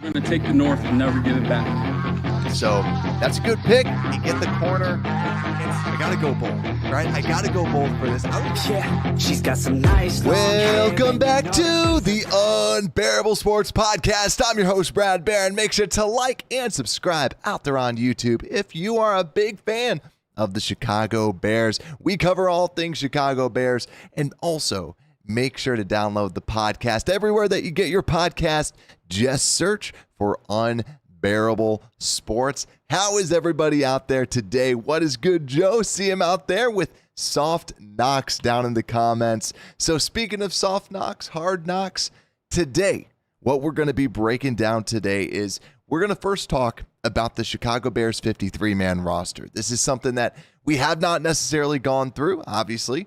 I'm going to take the North and never give it back. So that's a good pick. You get the corner. I got to go bold, right? I got to go bold for this. Yeah, she's got some nice. Welcome back to the Unbearable Sports Podcast. I'm your host, Brad Barron. Make sure to like and subscribe out there on YouTube if you are a big fan of the Chicago Bears. We cover all things Chicago Bears, and also make sure to download the podcast everywhere that you get your podcast. Just search for Unbearable Sports. How is everybody out there today? What is good, Joe? See him out there with soft knocks down in the comments. So speaking of soft knocks, hard knocks, today, what we're going to be breaking down today is we're going to first talk about the Chicago Bears 53-man roster. This is something that we have not necessarily gone through, obviously.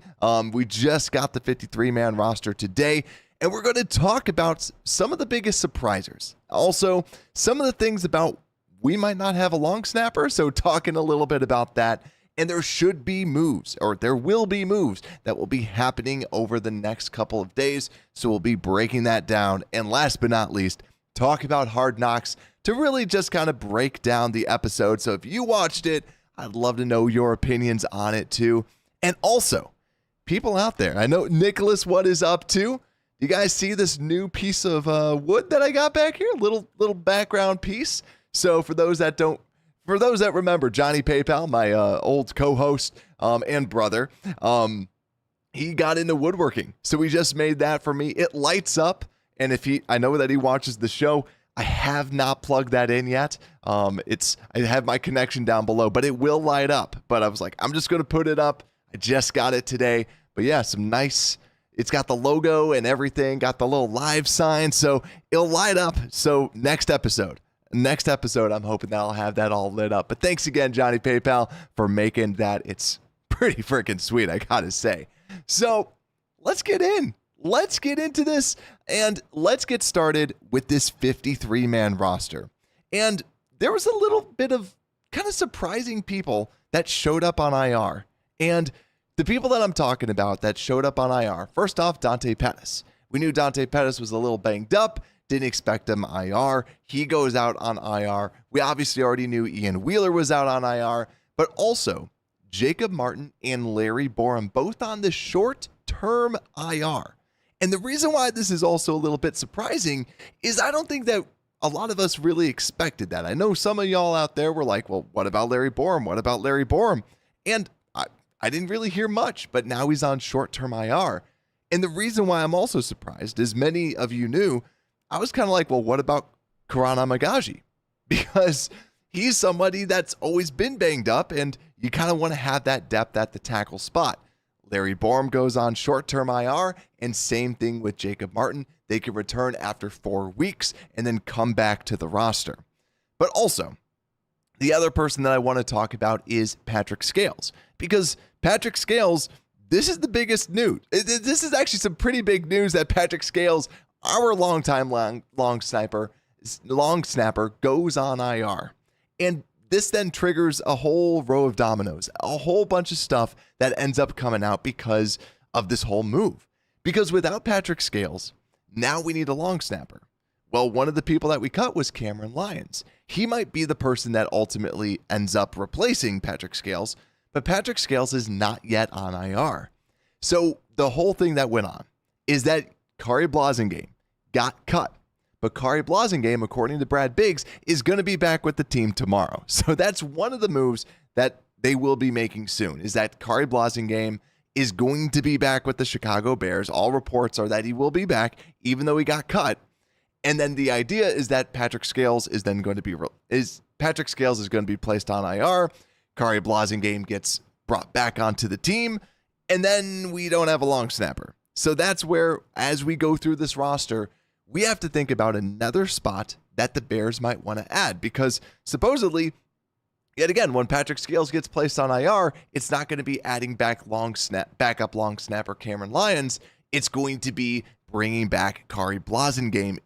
We just got the 53-man roster today, and we're going to talk about some of the biggest surprisers. Also, some of the things about we might not have a long snapper, so talking a little bit about that. And there should be moves, or there will be moves that will be happening over the next couple of days. So we'll be breaking that down. And last but not least, talk about Hard Knocks to really just kind of break down the episode. So if you watched it, I'd love to know your opinions on it too. And also, people out there, I know Nicholas, what is up to? You guys see this new piece of wood that I got back here? Little background piece. So for those that remember, Johnny PayPal, my old co-host and brother, he got into woodworking. So he just made that for me. It lights up. And I know that he watches the show. I have not plugged that in yet. I have my connection down below, but it will light up. But I was like, I'm just going to put it up. I just got it today. But yeah, some nice, it's got the logo and everything, got the little live sign. So it'll light up. So next episode, I'm hoping that I'll have that all lit up. But thanks again, Johnny PayPal, for making that. It's pretty freaking sweet, I gotta say. So let's get into this, and let's get started with this 53-man roster. And there was a little bit of kind of surprising people that showed up on IR. And the people that I'm talking about that showed up on IR, first off, Dante Pettis. We knew Dante Pettis was a little banged up. Didn't expect him IR. He goes out on IR. We obviously already knew Ian Wheeler was out on IR, but also Jacob Martin and Larry Borum, both on the short-term IR. And the reason why this is also a little bit surprising is I don't think that a lot of us really expected that. I know some of y'all out there were like, well, what about Larry Borum? What about Larry Borum? And I didn't really hear much, but now he's on short-term IR. And the reason why I'm also surprised, as many of you knew, I was kind of like, well, what about Karan Amagaji? Because he's somebody that's always been banged up, and you kind of want to have that depth at the tackle spot. Larry Borum goes on short-term IR, and same thing with Jacob Martin. They can return after 4 weeks and then come back to the roster. But also, the other person that I want to talk about is Patrick Scales, because Patrick Scales, this is the biggest news. This is actually some pretty big news that Patrick Scales, our longtime long snapper, goes on IR. And this then triggers a whole row of dominoes, a whole bunch of stuff that ends up coming out because of this whole move. Because without Patrick Scales, now we need a long snapper. Well, one of the people that we cut was Cameron Lyons. He might be the person that ultimately ends up replacing Patrick Scales, but Patrick Scales is not yet on IR. So the whole thing that went on is that Kari Blasingame got cut. But Kari Blasingame, according to Brad Biggs, is going to be back with the team tomorrow. So that's one of the moves that they will be making soon, is that Kari Blasingame is going to be back with the Chicago Bears. All reports are that he will be back, even though he got cut. And then the idea is that Patrick Scales is then going to be placed on IR. Kari Blasingame gets brought back onto the team, and then we don't have a long snapper. So that's where, as we go through this roster, we have to think about another spot that the Bears might want to add, because supposedly, yet again, when Patrick Scales gets placed on IR, it's not going to be adding back backup long snapper Cameron Lyons. It's going to be bringing back Kari Blasingame,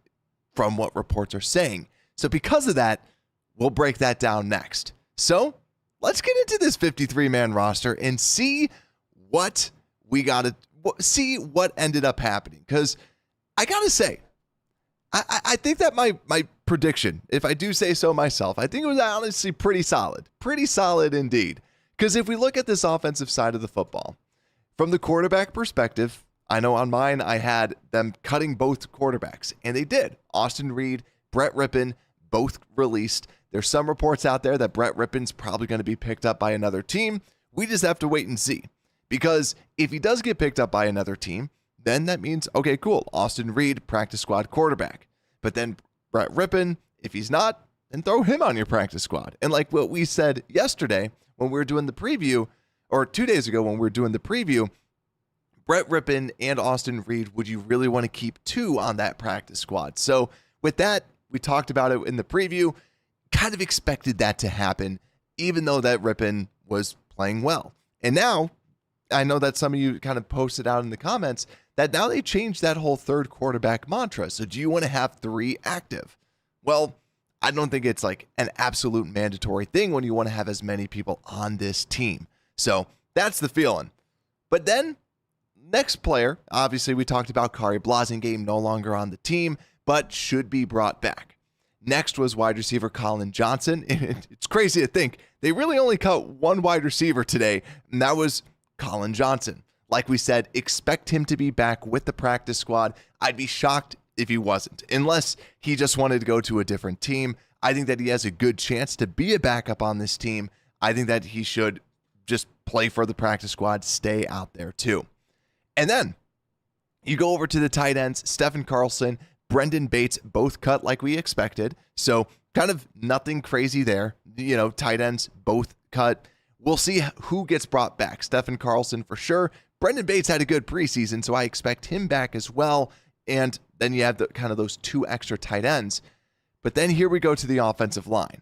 from what reports are saying. So because of that, we'll break that down next. So let's get into this 53-man roster and see what ended up happening. Because I got to say, I think that my prediction, if I do say so myself, I think it was honestly pretty solid. Pretty solid indeed. Because if we look at this offensive side of the football, from the quarterback perspective, I know on mine I had them cutting both quarterbacks, and they did. Austin Reed, Brett Rippon, both released. There's some reports out there that Brett Rippon's probably going to be picked up by another team. We just have to wait and see. Because if he does get picked up by another team, then that means, okay, cool, Austin Reed, practice squad quarterback. But then Brett Rippon, if he's not, then throw him on your practice squad. And like what we said yesterday when we were doing the preview, or 2 days ago when we were doing the preview, Brett Rippon and Austin Reed, would you really want to keep two on that practice squad? So with that, we talked about it in the preview, kind of expected that to happen, even though that Rippon was playing well. And now, I know that some of you kind of posted out in the comments that now they changed that whole third quarterback mantra. So do you want to have three active? Well, I don't think it's like an absolute mandatory thing when you want to have as many people on this team. So that's the feeling. But then next player, obviously we talked about Kari Blasingame no longer on the team, but should be brought back. Next was wide receiver Colin Johnson. It's crazy to think they really only cut one wide receiver today, and that was Colin Johnson. Like we said, expect him to be back with the practice squad. I'd be shocked if he wasn't, unless he just wanted to go to a different team. I think that he has a good chance to be a backup on this team. I think that he should just play for the practice squad, stay out there too. And then you go over to the tight ends, Stephen Carlson, Brendan Bates, both cut like we expected. So kind of nothing crazy there. You know, tight ends, both cut. We'll see who gets brought back. Stephen Carlson for sure. Brendan Bates had a good preseason, so I expect him back as well. And then you have the kind of those two extra tight ends. But then here we go to the offensive line,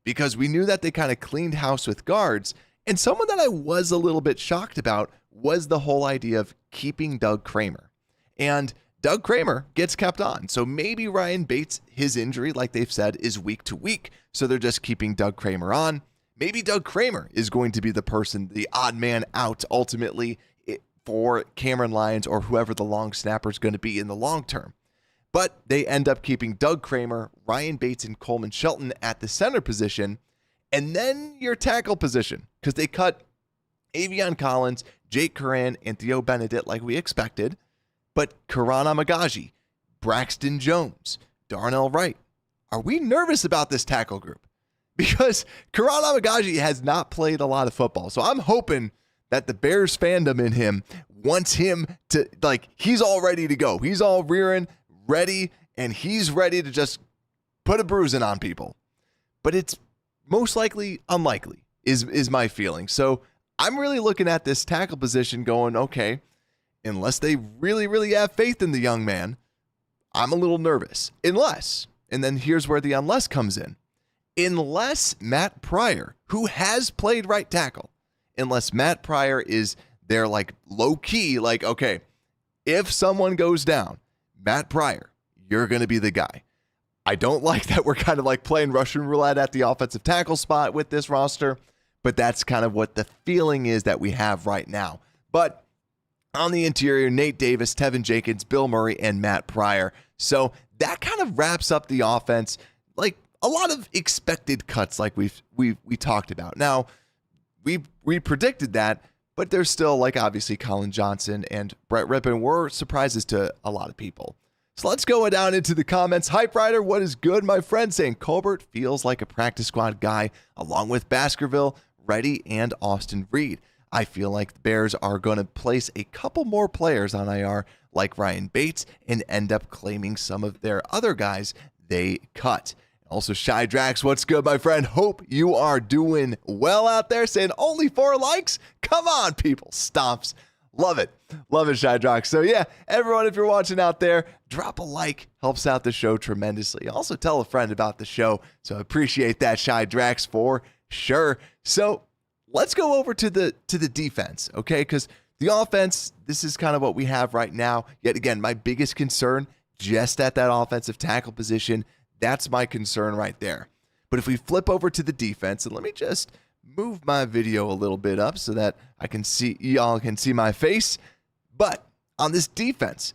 because we knew that they kind of cleaned house with guards. And someone that I was a little bit shocked about was the whole idea of keeping Doug Kramer. And Doug Kramer gets kept on. So maybe Ryan Bates, his injury, like they've said, is week to week. So they're just keeping Doug Kramer on. Maybe Doug Kramer is going to be the person, the odd man out ultimately for Cameron Lyons or whoever the long snapper is going to be in the long term. But they end up keeping Doug Kramer, Ryan Bates, and Coleman Shelton at the center position. And then your tackle position, because they cut Avion Collins, Jake Curran, and Theo Benedict like we expected. But Karan Amagaji, Braxton Jones, Darnell Wright. Are we nervous about this tackle group? Because Karan Amagaji has not played a lot of football. So I'm hoping that the Bears fandom in him wants him to, like, he's all ready to go. He's all rearing, ready, and he's ready to just put a bruising on people. But it's most likely unlikely, is my feeling. So I'm really looking at this tackle position going, okay, unless they really, really have faith in the young man, I'm a little nervous. Unless, and then here's where the unless comes in. Unless Matt Pryor, who has played right tackle, unless Matt Pryor is there like low key, like, okay, if someone goes down, Matt Pryor, you're going to be the guy. I don't like that we're kind of like playing Russian roulette at the offensive tackle spot with this roster, but that's kind of what the feeling is that we have right now. But on the interior, Nate Davis, Tevin Jenkins, Bill Murray, and Matt Pryor. So that kind of wraps up the offense. Like a lot of expected cuts like we talked about. Now, we predicted that, but there's still, like, obviously Colin Johnson and Brett Rippon were surprises to a lot of people. So let's go down into the comments. Hype Rider, what is good, my friend? Saying Colbert feels like a practice squad guy, along with Baskerville, Reddy, and Austin Reed. I feel like the Bears are going to place a couple more players on IR, like Ryan Bates, and end up claiming some of their other guys they cut. Also, Shy Drax, what's good, my friend? Hope you are doing well out there. Saying only 4 likes? Come on, people. Stomps. Love it. Love it, Shy Drax. So, yeah, everyone, if you're watching out there, drop a like. Helps out the show tremendously. Also, tell a friend about the show. So, I appreciate that, Shy Drax, for sure. So, let's go over to the defense, okay? Because the offense, this is kind of what we have right now. Yet again, my biggest concern, just at that offensive tackle position, that's my concern right there. But if we flip over to the defense, and let me just move my video a little bit up so that I can see, y'all can see my face. But on this defense,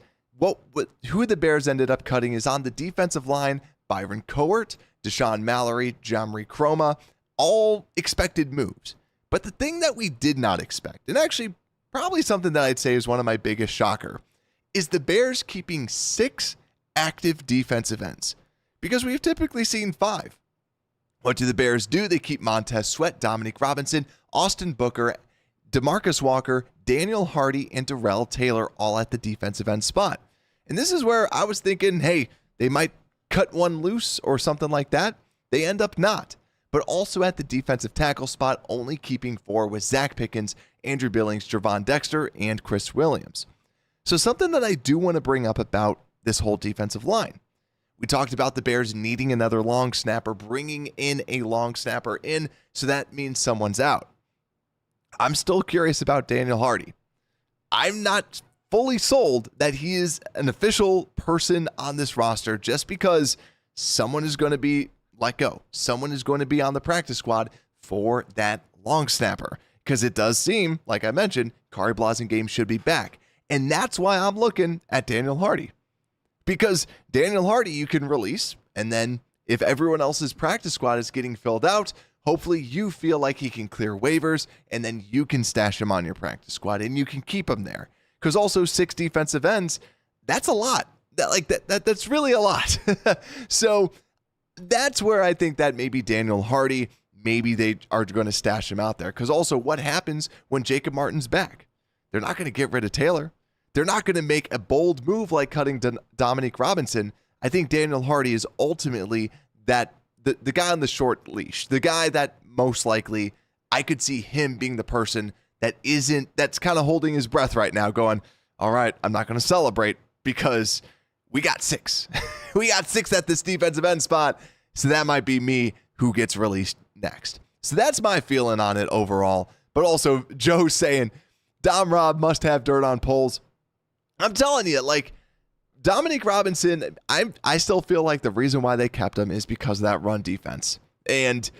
who the Bears ended up cutting is on the defensive line, Byron Coert, Deshaun Mallory, Jamri Croma, all expected moves. But the thing that we did not expect, and actually probably something that I'd say is one of my biggest shocker, is the Bears keeping 6 active defensive ends, because we've typically seen 5. What do the Bears do? They keep Montez Sweat, Dominique Robinson, Austin Booker, DeMarcus Walker, Daniel Hardy, and Darrell Taylor all at the defensive end spot. And this is where I was thinking, hey, they might cut one loose or something like that. They end up not. But also at the defensive tackle spot, only keeping 4 with Zach Pickens, Andrew Billings, Javon Dexter, and Chris Williams. So something that I do want to bring up about this whole defensive line. We talked about the Bears needing another long snapper, bringing in a long snapper in, so that means someone's out. I'm still curious about Daniel Hardy. I'm not fully sold that he is an official person on this roster just because someone is going to be let go. Someone is going to be on the practice squad for that long snapper, because it does seem, like I mentioned, Kari Blasingame should be back. And that's why I'm looking at Daniel Hardy. Because Daniel Hardy you can release, and then if everyone else's practice squad is getting filled out, hopefully you feel like he can clear waivers, and then you can stash him on your practice squad, and you can keep him there. Because also 6 defensive ends, that's a lot. That's really a lot. So that's where I think that maybe Daniel Hardy, maybe they are going to stash him out there. Because also what happens when Jacob Martin's back? They're not going to get rid of Taylor. They're not going to make a bold move like cutting Dominique Robinson. I think Daniel Hardy is ultimately that the guy on the short leash, the guy that most likely I could see him being the person that's kind of holding his breath right now going, all right, I'm not going to celebrate because we got 6. We got 6 at this defensive end spot. So that might be me who gets released next. So that's my feeling on it overall. But also Joe saying Dom Rob must have dirt on polls. I'm telling you, like, Dominique Robinson, I still feel like the reason why they kept him is because of that run defense. And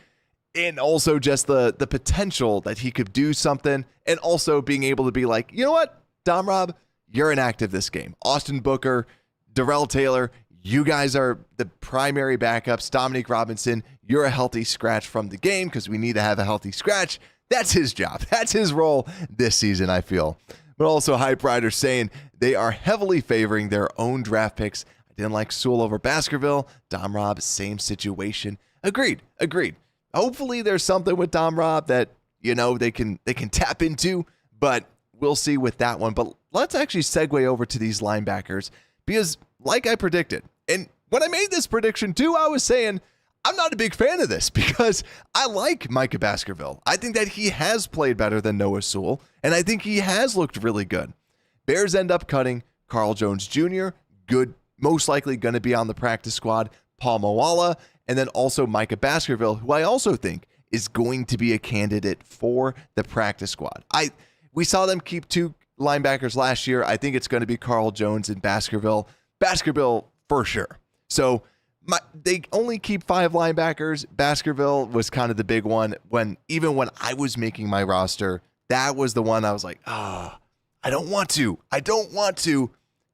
also just the potential that he could do something, and also being able to be like, you know what, Dom Rob, you're inactive this game. Austin Booker, Darrell Taylor, you guys are the primary backups. Dominique Robinson, you're a healthy scratch from the game because we need to have a healthy scratch. That's his job. That's his role this season, I feel. But also Hype Rider saying they are heavily favoring their own draft picks. I didn't like Sewell over Baskerville. Dom Rob, same situation. Agreed. Hopefully there's something with Dom Rob that, you know, they can tap into, but we'll see with that one. But let's actually segue over to these linebackers, because like I predicted, and when I made this prediction too, I was saying I'm not a big fan of this because I like Micah Baskerville. I think that he has played better than Noah Sewell, and I think he has looked really good. Bears end up cutting Carl Jones Jr., good, most likely going to be on the practice squad, Paul Moala, and then also Micah Baskerville, who I also think is going to be a candidate for the practice squad. We saw them keep 2 linebackers last year. I think it's going to be Carl Jones and Baskerville. Baskerville for sure. So they only keep 5 linebackers. Baskerville was kind of the big one even when I was making my roster. That was the one I was like, I don't want to,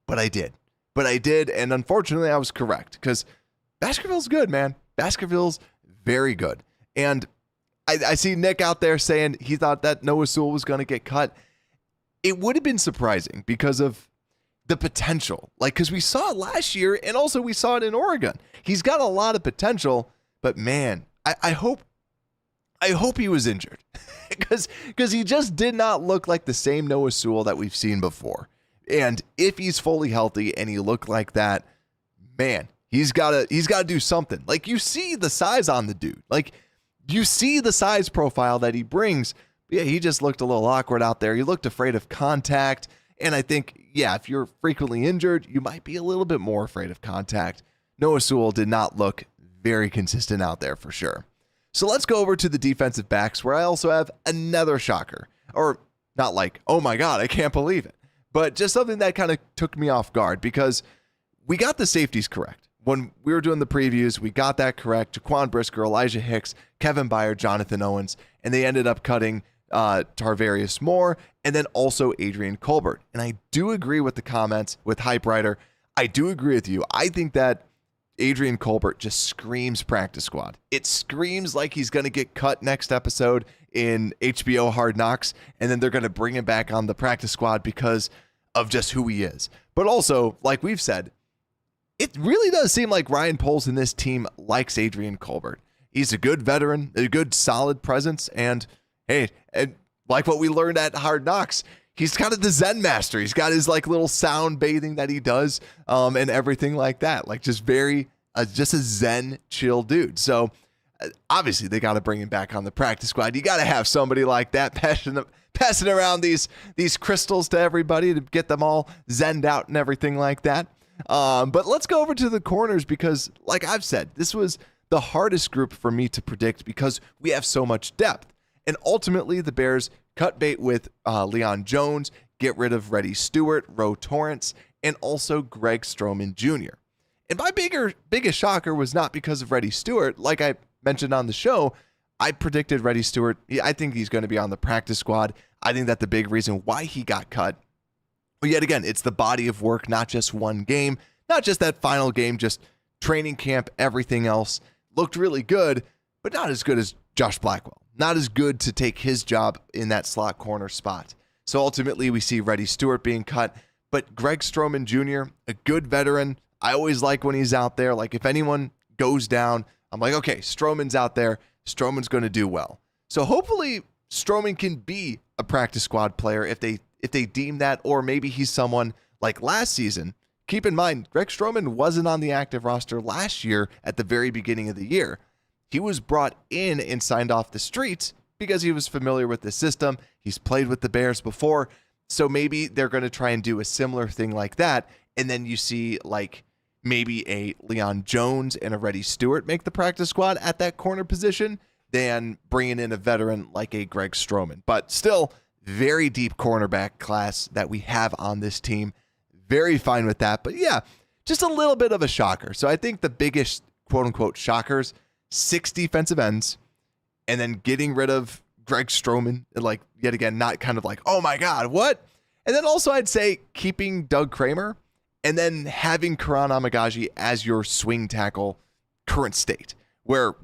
but I did. And unfortunately I was correct because Baskerville's good, man. Baskerville's very good. And I see Nick out there saying he thought that Noah Sewell was going to get cut. It would have been surprising because of the potential. Like, because we saw it last year and also we saw it in Oregon. He's got a lot of potential, but man, I hope he was injured because he just did not look like the same Noah Sewell that we've seen before. And if he's fully healthy and he looked like that, man, he's got to do something. Like, you see the size on the dude. Like, you see the size profile that he brings. Yeah, he just looked a little awkward out there. He looked afraid of contact. And I think, yeah, if you're frequently injured, you might be a little bit more afraid of contact. Noah Sewell did not look very consistent out there for sure. So let's go over to the defensive backs, where I also have another shocker. Or not like, oh my God, I can't believe it. But just something that kind of took me off guard, because we got the safeties correct. When we were doing the previews, we got that correct. Jaquan Brisker, Elijah Hicks, Kevin Byard, Jonathan Owens, and they ended up cutting Tarvarius Moore, and then also Adrian Colbert. And I do agree with the comments with Hype Writer. I do agree with you. I think that Adrian Colbert just screams practice squad. It screams like he's going to get cut next episode in HBO Hard Knocks, and then they're going to bring him back on the practice squad because of just who he is. But also, like we've said, it really does seem like Ryan Poles and this team likes Adrian Colbert. He's a good veteran, a good solid presence, and hey, and like what we learned at Hard Knocks, he's kind of the Zen master. He's got his like little sound bathing that he does, and everything like that. Like just very, just a Zen chill dude. So obviously they got to bring him back on the practice squad. You got to have somebody like that passing around these crystals to everybody to get them all zenned out and everything like that. But let's go over to the corners because, like I've said, this was the hardest group for me to predict because we have so much depth. And ultimately, the Bears cut bait with Leon Jones, get rid of Reddy Stewart, Roe Torrance, and also Greg Stroman Jr. And my biggest shocker was not because of Reddy Stewart. Like I mentioned on the show, I predicted Reddy Stewart. I think he's going to be on the practice squad. I think that the big reason why he got cut, but yet again, it's the body of work, not just one game, not just that final game, just training camp, everything else looked really good, but not as good as Josh Blackwell. Not as good to take his job in that slot corner spot. So ultimately, we see Reddy Stewart being cut, but Greg Stroman Jr., a good veteran. I always like when he's out there. Like if anyone goes down, I'm like, okay, Stroman's out there. Stroman's going to do well. So hopefully Stroman can be a practice squad player if they deem that, or maybe he's someone like last season. Keep in mind, Greg Stroman wasn't on the active roster last year at the very beginning of the year. He was brought in and signed off the streets because he was familiar with the system. He's played with the Bears before. So maybe they're going to try and do a similar thing like that. And then you see like maybe a Leon Jones and a Reddy Stewart make the practice squad at that corner position than bringing in a veteran like a Greg Stroman. But still, very deep cornerback class that we have on this team. Very fine with that. But yeah, just a little bit of a shocker. So I think the biggest quote unquote shockers, 6 defensive ends, and then getting rid of Greg Stroman, and like yet again, not kind of like, oh my God, what? And then also I'd say keeping Doug Kramer and then having Karan Amagaji as your swing tackle current state, where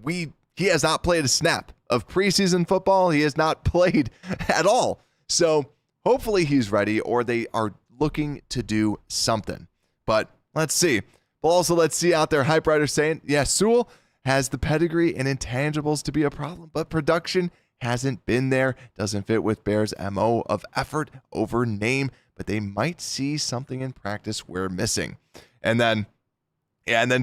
he has not played a snap of preseason football. He has not played at all. So hopefully he's ready, or they are looking to do something. But let's see. Well, also let's see out there, Hype Writer saying, yeah, Sewell has the pedigree and intangibles to be a problem, but production hasn't been there. Doesn't fit with Bears' MO of effort over name, but they might see something in practice we're missing. And then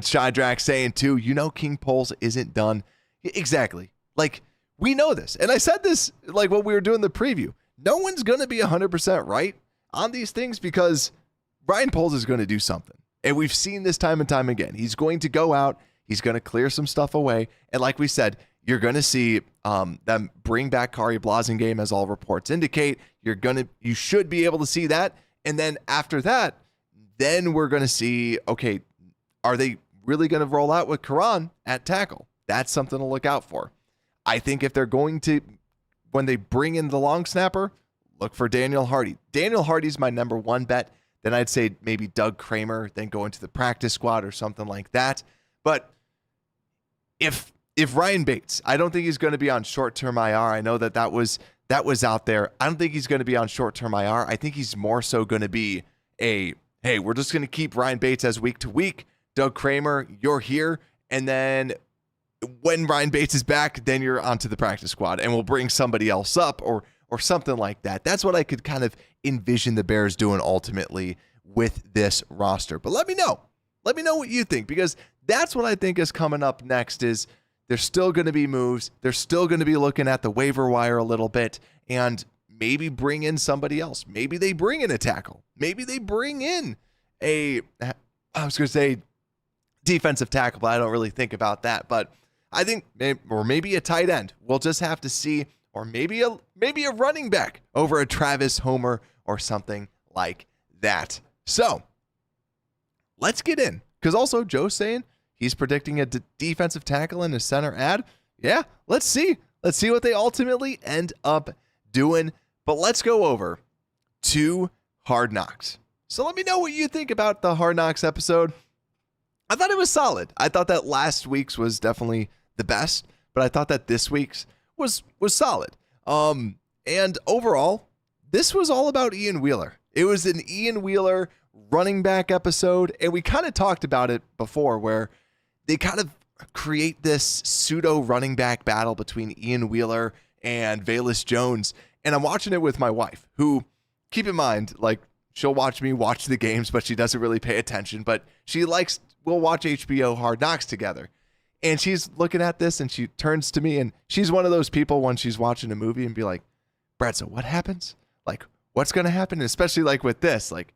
Shadrack saying too, King Poles isn't done. Exactly. Like, we know this. And I said this like when we were doing the preview. No one's going to be 100% right on these things because Ryan Poles is going to do something. And we've seen this time and time again. He's going to go out. He's going to clear some stuff away. And like we said, you're going to see them bring back Kari Blasingame, as all reports indicate. You should be able to see that. And then after that, then we're going to see, okay, are they really going to roll out with Karan at tackle? That's something to look out for. I think if they're going to, when they bring in the long snapper, look for Daniel Hardy. Daniel Hardy's my number one bet. Then I'd say maybe Doug Kramer, then go into the practice squad or something like that. But if Ryan Bates, I don't think he's going to be on short-term IR. I know that was out there. I don't think he's going to be on short-term IR. I think he's more so going to be hey, we're just going to keep Ryan Bates as week to week. Doug Kramer, you're here. And then when Ryan Bates is back, then you're onto the practice squad and we'll bring somebody else up or something like that. That's what I could kind of envision the Bears doing ultimately with this roster. But let me know. Let me know what you think, because that's what I think is coming up next. Is there's still going to be moves. They're still going to be looking at the waiver wire a little bit and maybe bring in somebody else. Maybe they bring in a tackle. Maybe they bring in defensive tackle, but I don't really think about that. But I think maybe a tight end. We'll just have to see, or maybe a running back over a Travis Homer or something like that. So let's get in, because also Joe's saying he's predicting a defensive tackle and a center ad. Yeah, let's see. Let's see what they ultimately end up doing. But let's go over to Hard Knocks. So let me know what you think about the Hard Knocks episode. I thought it was solid. I thought that last week's was definitely the best, but I thought that this week's was solid. And overall, this was all about Ian Wheeler. It was an Ian Wheeler running back episode, and we kind of talked about it before where they kind of create this pseudo running back battle between Ian Wheeler and Velus Jones. And I'm watching it with my wife, who, keep in mind, like, she'll watch me watch the games, but she doesn't really pay attention. But we'll watch HBO Hard Knocks together. And she's looking at this and she turns to me, and she's one of those people when she's watching a movie and be like, Brad, so what happens? Like, what's going to happen? And especially like with this, like,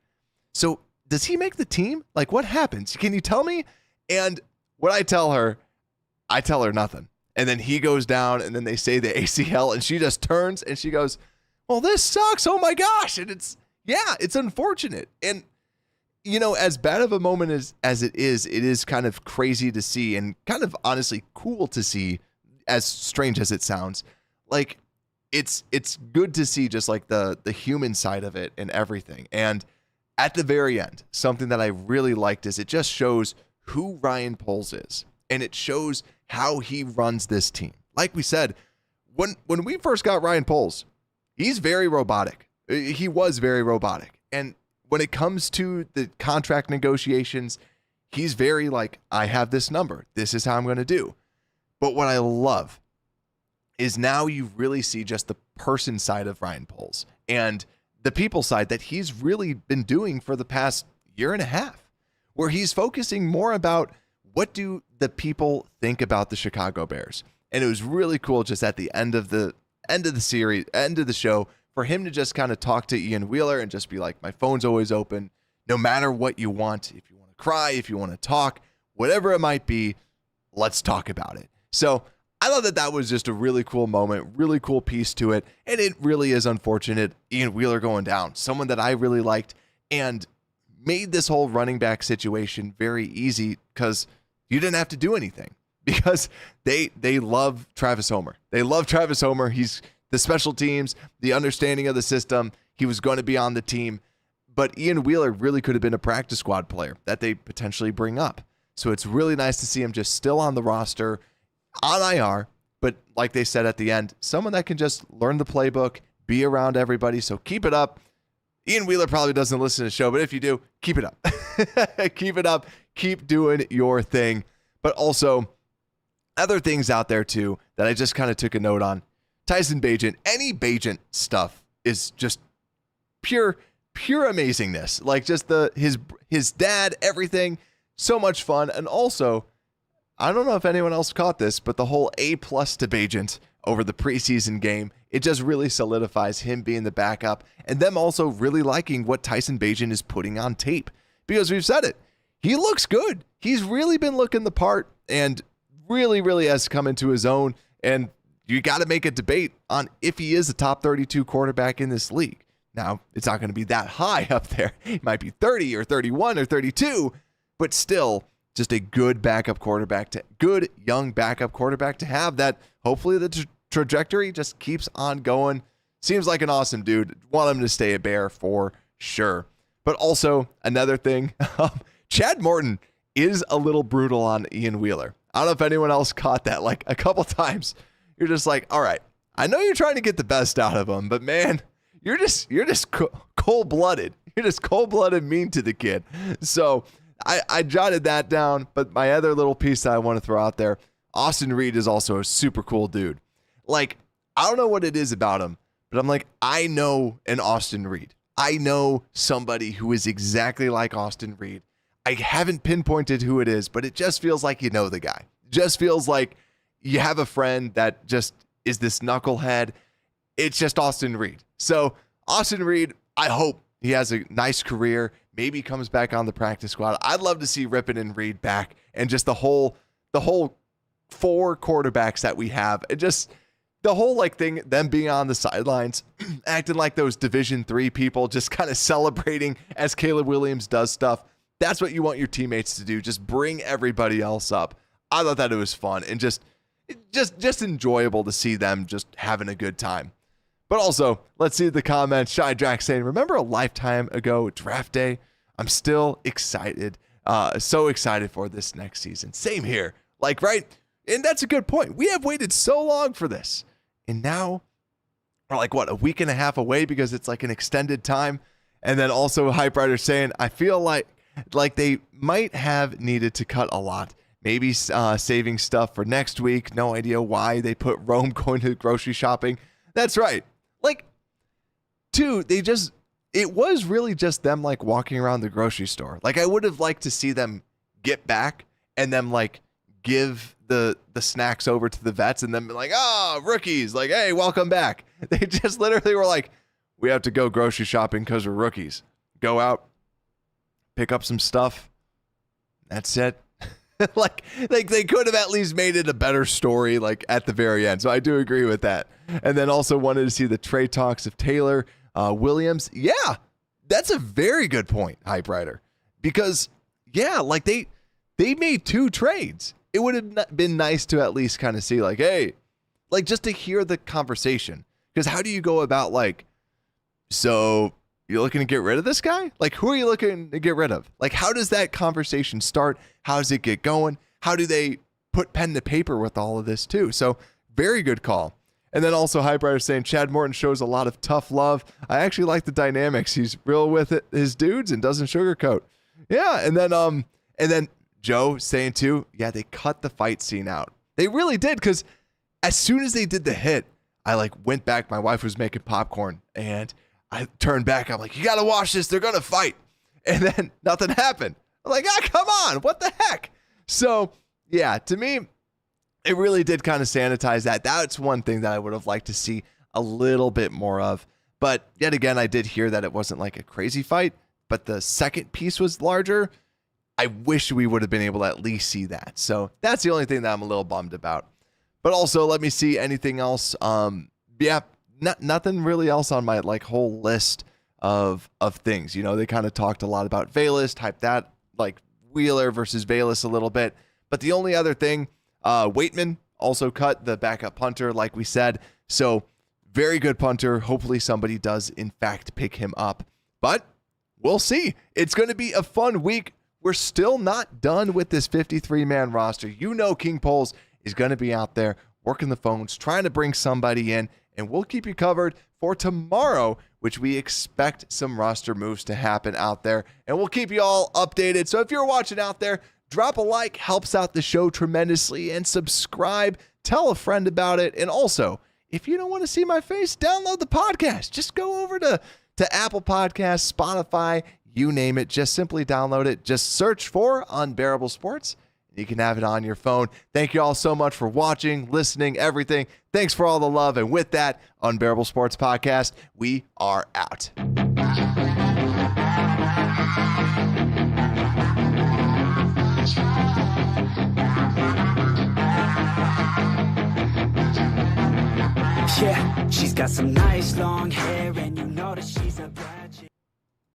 so does he make the team? Like, what happens? Can you tell me? And what I tell her nothing. And then he goes down, and then they say the ACL, and she just turns and she goes, well, this sucks. Oh my gosh. And it's unfortunate. And, you know, as bad of a moment as it is kind of crazy to see, and kind of honestly cool to see, as strange as it sounds. Like, it's good to see just like the human side of it and everything. And at the very end, something that I really liked is it just shows who Ryan Poles is, and it shows how he runs this team. Like we said, when we first got Ryan Poles, he's very robotic. He was very robotic. And when it comes to the contract negotiations, he's very like, I have this number. This is how I'm going to do. But what I love is now you really see just the person side of Ryan Poles and the people side that he's really been doing for the past year and a half, where he's focusing more about what do the people think about the Chicago Bears. And it was really cool just at the end of the series, end of the show, for him to just kind of talk to Ian Wheeler and just be like, my phone's always open, no matter what you want. If you want to cry, if you want to talk, whatever it might be, let's talk about it. So I thought that was just a really cool moment, really cool piece to it. And it really is unfortunate, Ian Wheeler going down, someone that I really liked and made this whole running back situation very easy because you didn't have to do anything, because they love Travis Homer. They love Travis Homer. He's the special teams, the understanding of the system. He was going to be on the team, but Ian Wheeler really could have been a practice squad player that they potentially bring up. So it's really nice to see him just still on the roster, on IR, but like they said at the end, someone that can just learn the playbook, be around everybody. So keep it up. Ian Wheeler probably doesn't listen to the show, but if you do, keep it up. Keep it up. Keep doing your thing. But also, other things out there too that I just kind of took a note on. Tyson Bagent, any Bagent stuff is just pure amazingness. Like just his dad, everything, so much fun. And also, I don't know if anyone else caught this, but the whole A+ to Bagent over the preseason game, it just really solidifies him being the backup and them also really liking what Tyson Bagent is putting on tape, because we've said it. He looks good. He's really been looking the part and really has come into his own. And you got to make a debate on if he is a top 32 quarterback in this league. Now, it's not going to be that high up there. It might be 30 or 31 or 32, but still just a good backup quarterback, good young backup quarterback to have that. Hopefully the trajectory just keeps on going. Seems like an awesome dude. Want him to stay a Bear for sure. But also another thing, Chad Morton is a little brutal on Ian Wheeler. I don't know if anyone else caught that. Like a couple times, you're just like, all right, I know you're trying to get the best out of him, but man, you're just cold-blooded. You're just cold-blooded mean to the kid. So I jotted that down, but my other little piece that I want to throw out there, Austin Reed is also a super cool dude. Like, I don't know what it is about him, but I'm like, I know an Austin Reed. I know somebody who is exactly like Austin Reed. I haven't pinpointed who it is, but it just feels like you know the guy. It just feels like you have a friend that just is this knucklehead. It's just Austin Reed. So Austin Reed, I hope he has a nice career. Maybe comes back on the practice squad. I'd love to see Rippon and Reed back, and just the whole four quarterbacks that we have, and just the whole like thing, them being on the sidelines, acting like those Division III people, just kind of celebrating as Caleb Williams does stuff. That's what you want your teammates to do. Just bring everybody else up. I thought that it was fun and just enjoyable to see them just having a good time. But also, let's see the comments. Shy Drax saying, remember a lifetime ago draft day? I'm still excited. So excited for this next season. Same here. Like, right? And that's a good point. We have waited so long for this. And now we're like, what, a week and a half away because it's like an extended time. And then also Hype Rider saying, I feel like they might have needed to cut a lot. Maybe saving stuff for next week. No idea why they put Rome going to grocery shopping. That's right. Like, two, it was really just them like walking around the grocery store. Like, I would have liked to see them get back and then like give the snacks over to the vets and then be like, rookies, like, hey, welcome back. They just literally were like, we have to go grocery shopping because we're rookies. Go out, pick up some stuff. That's it. like they could have at least made it a better story like at the very end. So I do agree with that. And then also wanted to see the trade talks of Taylor Williams. Yeah, that's a very good point, Hype Rider. Because, yeah, like they made 2 trades. It would have been nice to at least kind of see like, hey, like just to hear the conversation. Because how do you go about like, so you're looking to get rid of this guy? Like, who are you looking to get rid of? Like, how does that conversation start? How does it get going? How do they put pen to paper with all of this too? So very good call. And then also Hype Rider saying Chad Morton shows a lot of tough love. I actually like the dynamics. He's real with it, his dudes, and doesn't sugarcoat. Yeah, and then Joe saying too, yeah, they cut the fight scene out. They really did, because as soon as they did the hit, I like went back. My wife was making popcorn, and I turned back. I'm like, you got to watch this. They're going to fight. And then nothing happened. I'm like, come on. What the heck? So, yeah, to me, it really did kind of sanitize that. That's one thing that I would have liked to see a little bit more of. But yet again, I did hear that it wasn't like a crazy fight, but the second piece was larger. I wish we would have been able to at least see that. So that's the only thing that I'm a little bummed about. But also, let me see anything else. Nothing really else on my like whole list of things. You know, they kind of talked a lot about Velas, type that like Wheeler versus Velas a little bit. But the only other thing, Waitman also cut, the backup punter, like we said. So very good punter. Hopefully somebody does in fact pick him up. But we'll see. It's going to be a fun week. We're still not done with this 53-man roster. You know King Poles is going to be out there working the phones, trying to bring somebody in, and we'll keep you covered for tomorrow, which we expect some roster moves to happen out there, and we'll keep you all updated. So if you're watching out there, drop a like, helps out the show tremendously, and subscribe, tell a friend about it, and also, if you don't want to see my face, download the podcast. Just go over to Apple Podcasts, Spotify, you name it. Just simply download it. Just search for Unbearable Sports. You can have it on your phone. Thank you all so much for watching, listening, everything. Thanks for all the love. And with that, Unbearable Sports Podcast, we are out. Yeah, she's got some nice long hair, and you know that she's a